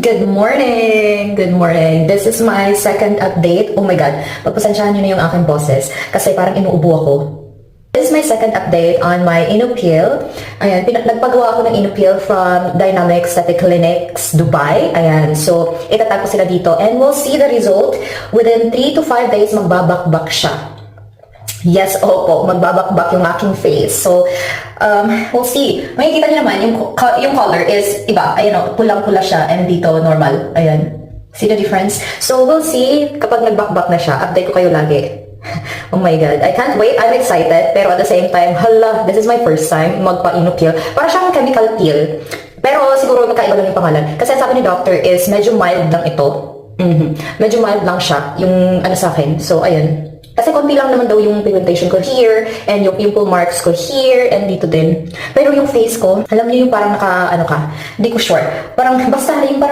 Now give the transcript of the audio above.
Good morning! Good morning! This is my second update. Oh my God, pagpasensyahan nyo na yung aking boses kasi parang inuubo ako. This is my second update on my Inupil. Ayan, nagpagawa ako ng Inupil from Dynamic Aesthetic Clinics, Dubai. Ayan, so itatag ko sila dito and we'll see the result. Within 3 to 5 days, magbabakbak siya. Yes, opo, magbabakbak yung aking face. So, we'll see. Makikita niyo naman, yung color is iba. Ayan o, pulang-pula siya and dito normal. Ayan. See the difference? So, we'll see kapag nagbakbak na siya. Update ko kayo lagi. Oh my God. I can't wait. I'm excited. Pero at the same time, hala, this is my first time magpa-Inupil. Para siyang chemical peel. Pero siguro magkaiba lang yung pangalan. Kasi ang sabi ni doctor is medyo mild lang ito. Medyo mild lang siya. Yung ano sa akin. So, ayun. Kasi konti lang naman daw yung pigmentation ko here, and yung pimple marks ko here, and dito din. Pero yung face ko, alam niyo yung parang hindi ko sure. Parang basta yung parang